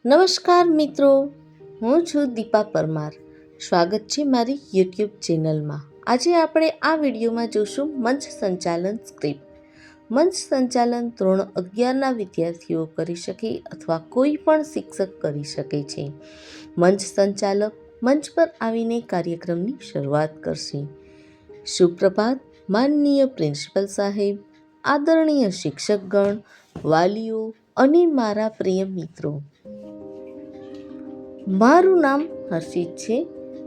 નમસ્કાર મિત્રો, હું છું દીપા પરમાર. સ્વાગત છે મારી યુટ્યુબ ચેનલમાં. આજે આપણે આ વિડીયોમાં જોશું મંચ સંચાલન સ્ક્રિપ્ટ. મંચ સંચાલન ધોરણ 11ના વિદ્યાર્થીઓ કરી શકે અથવા કોઈ પણ શિક્ષક કરી શકે છે. મંચ સંચાલક મંચ પર આવીને કાર્યક્રમની શરૂઆત કરશે. સુપ્રભાત માનનીય પ્રિન્સિપલ સાહેબ, આદરણીય શિક્ષકગણ, વાલીઓ અને મારા પ્રિય મિત્રો. મારું નામ હર્ષિત છે.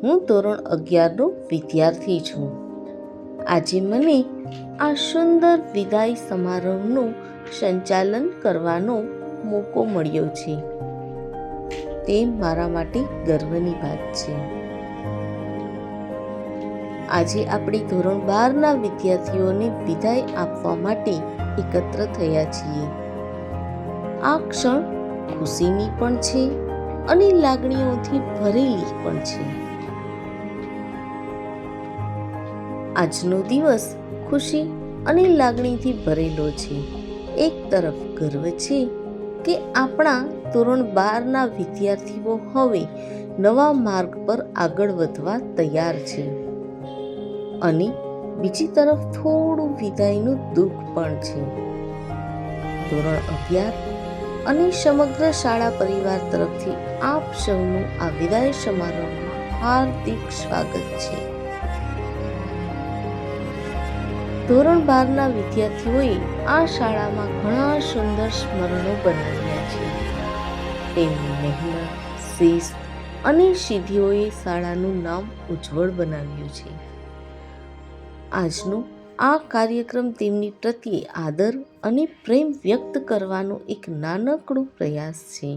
હું ધોરણ 11નો વિદ્યાર્થી છું. આજે મને આ સુંદર વિદાય સમારોહનું સંચાલન કરવાનો મોકો મળ્યો છે. તે મારા માટે ગર્વની વાત છે. આજે આપણે ધોરણ 12ના વિદ્યાર્થીઓને વિદાય આપવા માટે એકત્ર થયા છીએ. આ ક્ષણ ખુશીની પણ છે અને લાગણીઓથી ભરેલી પણ છે. આજનો દિવસ ખુશી અને લાગણીથી ભરેલો છે. એક તરફ ગર્વ છે કે આપણા ધોરણ 12ના વિદ્યાર્થીઓ હવે નવા માર્ગ પર આગળ વધવા તૈયાર છે, અને બીજી તરફ થોડું વિદાયનું દુઃખ પણ છે. ધોરણ 11 અને સમગ્ર શાળા પરિવાર તરફથી આપ સૌનું આ વિદાય સમારોહમાં હાર્દિક સ્વાગત છે. ધોરણ 12ના વિદ્યાર્થીઓએ આ શાળામાં ઘણા સુંદર સ્મરણો બનાવ્યા છે. તેમની મહેનત, શિસ્ત અને સિદ્ધિઓએ શાળાનું નામ ઉજ્જવળ બનાવ્યું છે. આજનો આ કાર્યક્રમ તેમની પ્રત્યે આદર અને પ્રેમ વ્યક્ત કરવાનો એક નાનકડો પ્રયાસ છે.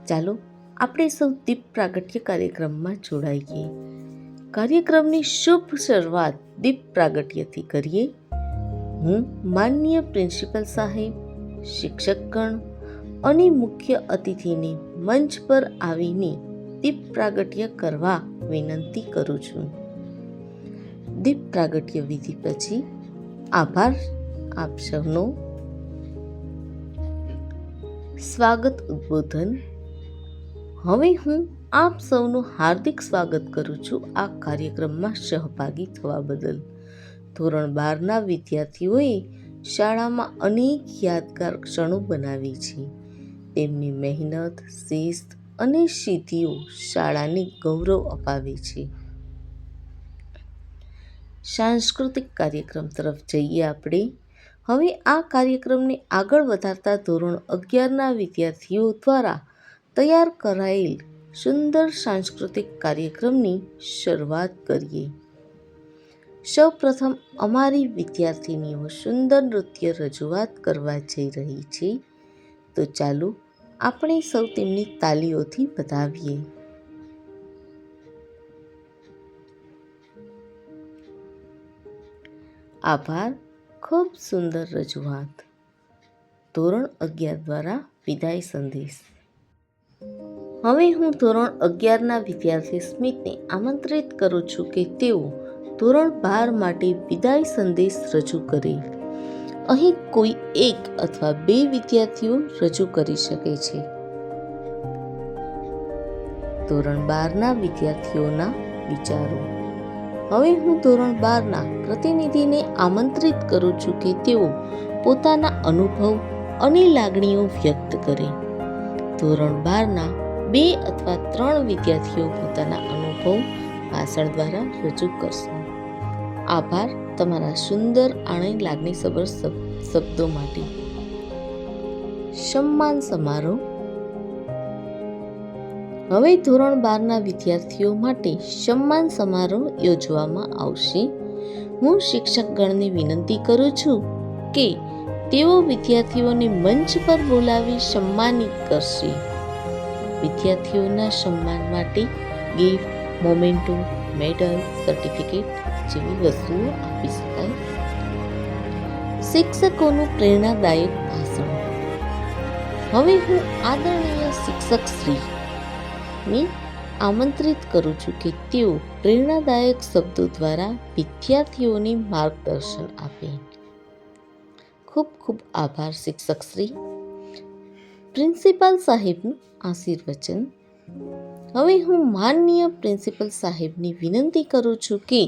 ચાલો આપણે સૌ દીપ પ્રાગટ્ય કાર્યક્રમમાં જોડાઈએ. કાર્યક્રમની શુભ શરૂઆત દીપ પ્રાગટ્યથી કરીએ. હું માનનીય પ્રિન્સિપલ સાહેબ, શિક્ષકગણ અને મુખ્ય અતિથિને મંચ પર આવીને દીપ પ્રાગટ્ય કરવા વિનંતી કરું છું. દીપ પ્રાગટ્ય વિધિ પછી આભાર આપ સૌનો. સ્વાગત ઉદ્બોધન. હવે હું આપ સૌનું હાર્દિક સ્વાગત કરું છું આ કાર્યક્રમમાં સહભાગી થવા બદલ. ધોરણ 12ના વિદ્યાર્થીઓએ શાળામાં અનેક યાદગાર ક્ષણો બનાવી છે. તેમની મહેનત, શિસ્ત અને સિદ્ધિઓ શાળાને ગૌરવ અપાવે છે. સાંસ્કૃતિક કાર્યક્રમ તરફ જઈએ આપણે. હવે આ કાર્યક્રમને આગળ વધારતા ધોરણ 11ના વિદ્યાર્થીઓ દ્વારા તૈયાર કરાયેલ સુંદર સાંસ્કૃતિક કાર્યક્રમની શરૂઆત કરીએ. સૌપ્રથમ અમારી વિદ્યાર્થીનીઓ સુંદર નૃત્ય રજૂઆત કરવા જઈ રહી છે, તો ચાલો આપણે સૌ તેમને તાલીઓથી વધાવીએ. આભાર. ખૂબ સુંદર રજૂઆત. ધોરણ 11 દ્વારા વિદાય સંદેશ. હવે હું ધોરણ 11ના વિદ્યાર્થી સ્મિતને આમંત્રિત કરું છું કે તેઓ ધોરણ 12 માટે વિદાય સંદેશ રજૂ કરે. અહીં કોઈ એક અથવા બે વિદ્યાર્થીઓ રજૂ કરી શકે છે. ધોરણ 12ના વિદ્યાર્થીઓના વિચારો. હવે હું ધોરણ 12ના પ્રતિનિધિને આમંત્રિત કરું છું કે તેઓ પોતાના અનુભવ અને લાગણીઓ વ્યક્ત કરે. ધોરણ 12ના 2 અથવા 3 વિદ્યાર્થીઓ પોતાના અનુભવ ભાષણ દ્વારા રજૂ કરશે. આભાર તમારા સુંદર અને લાગણીસભર શબ્દો માટે. સન્માન સમારોહ. હવે ધોરણ 12ના વિદ્યાર્થીઓ માટે સન્માન સમારોહ યોજવામાં આવશે. હું શિક્ષકગણને વિનંતી કરું છું કે તેઓ વિદ્યાર્થીઓને મંચ પર બોલાવી સન્માનિત કરશે. વિદ્યાર્થીઓના સન્માન માટે ગિફ્ટ, મોમેન્ટો, મેડલ, સર્ટિફિકેટ જેવી વસ્તુઓ આપી શકાય. શિક્ષકોનું પ્રેરણાદાયક ભાષણ. હવે હું આદરણીય શિક્ષક શ્રીને આમંત્રિત કરું છું કે તેઓ પ્રેરણાદાયક શબ્દો દ્વારા વિદ્યાર્થીઓને માર્ગદર્શન આપે. ખૂબ ખૂબ આભાર શિક્ષક શ્રી. પ્રિન્સિપાલ સાહેબનું આશીર્વચન. હવે હું માનનીય પ્રિન્સિપલ સાહેબની વિનંતી કરું છું કે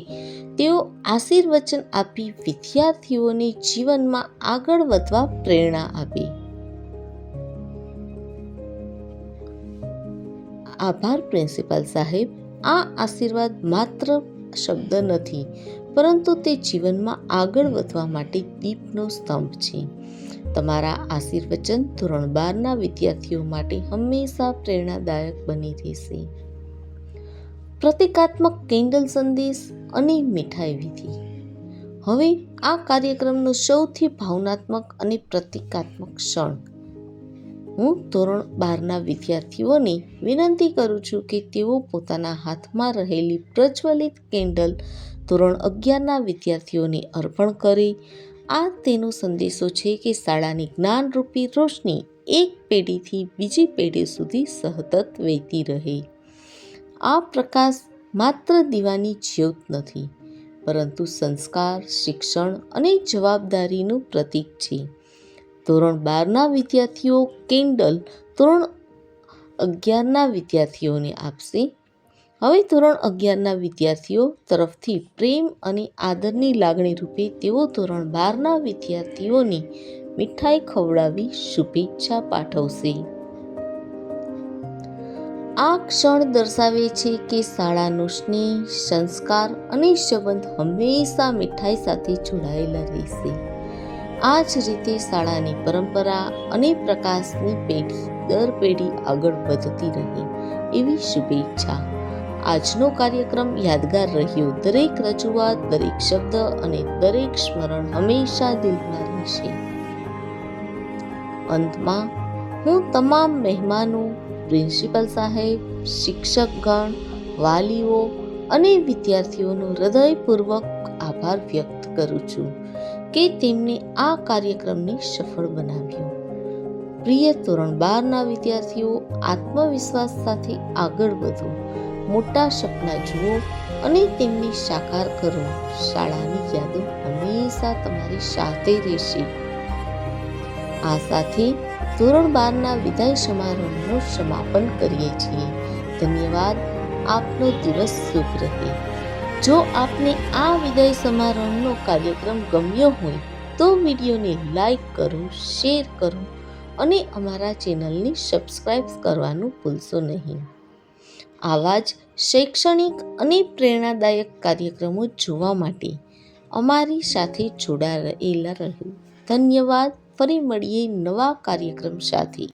તેઓ આશીર્વચન આપી વિદ્યાર્થીઓને જીવનમાં આગળ વધવા પ્રેરણા આપે. આભાર પ્રિન્સિપાલ સાહેબ. આ આશીર્વાદ માત્ર શબ્દ નથી, પરંતુ તે જીવનમાં આગળ વધવા માટે દીપનો સ્તંભ છે. તમારા આશીર્વચન ધોરણ 12ના વિદ્યાર્થીઓ માટે હંમેશા પ્રેરણાદાયક બની રહેશે. પ્રતિકાત્મક કેન્ડલ સંદેશ અને મીઠાઈ વિધિ. હવે આ કાર્યક્રમનો સૌથી ભાવનાત્મક અને પ્રતિકાત્મક ક્ષણ. હું ધોરણ 12ના વિદ્યાર્થીઓને વિનંતી કરું છું કે તેઓ પોતાના હાથમાં રહેલી પ્રજ્વલિત કેન્ડલ ધોરણ 11ના વિદ્યાર્થીઓને અર્પણ કરે. આ તેનો સંદેશો છે કે શાળાની જ્ઞાનરૂપી રોશની એક પેઢીથી બીજી પેઢી સુધી સતત વહેતી રહે. આ પ્રકાશ માત્ર દીવાની જ્યોત નથી, પરંતુ સંસ્કાર, શિક્ષણ અને જવાબદારીનું પ્રતીક છે. ધોરણ 12ના વિદ્યાર્થીઓ કેન્ડલ ધોરણ 11ના વિદ્યાર્થીઓને આપશે. હવે ધોરણ 11ના વિદ્યાર્થીઓ તરફથી પ્રેમ અને આદરની લાગણી રૂપે તેઓ ધોરણ 12ના વિદ્યાર્થીઓને મીઠાઈ ખવડાવી શુભેચ્છા પાઠવશે. આ ક્ષણ દર્શાવે છે કે શાળાનો સ્નેહ, સંસ્કાર અને સંબંધ હંમેશા મીઠાઈ સાથે જોડાયેલા રહેશે. આ જ રીતે શાળાની પરંપરા અને પ્રકાશની પેઢી દર પેઢી આગળ વધતી રહે એવી શુભેચ્છા. આજનો કાર્યક્રમ યાદગાર રહ્યો. દરેક રજૂઆત, દરેક શબ્દ અને દરેક સ્મરણ હંમેશા દિલમાં રહેશે. અંતમાં હું તમામ મહેમાનો, પ્રિન્સિપલ સાહેબ, શિક્ષકગણ, વાલીઓ અને વિદ્યાર્થીઓનો હૃદયપૂર્વક આભાર વ્યક્ત કરું છું કે તેમણે આ કાર્યક્રમને સફળ બનાવ્યો. પ્રિય ધોરણ 12ના વિદ્યાર્થીઓ, આત્મવિશ્વાસ સાથે આગળ વધો, મોટા સપના જુઓ અને તેમને સાકાર કરો. શાળાની યાદો હંમેશા તમારી સાથે રહેશે. આ સાથે ધોરણ 12ના વિદાય સમારોહનું સમાપન કરીએ છીએ. ધન્યવાદ. આપનો દિવસ શુભ રહે. જો આપને આ વિદાય સમારોહનો કાર્યક્રમ ગમ્યો હોય તો વિડીયોને લાઈક કરો, શેર કરો અને અમારા ચેનલને સબસ્ક્રાઈબ કરવાનું ભૂલશો નહીં. આવા જ શૈક્ષણિક અને પ્રેરણાદાયક કાર્યક્રમો જોવા માટે અમારી સાથે જોડાયેલા રહો. ધન્યવાદ. ફરી મળીએ નવા કાર્યક્રમ સાથે.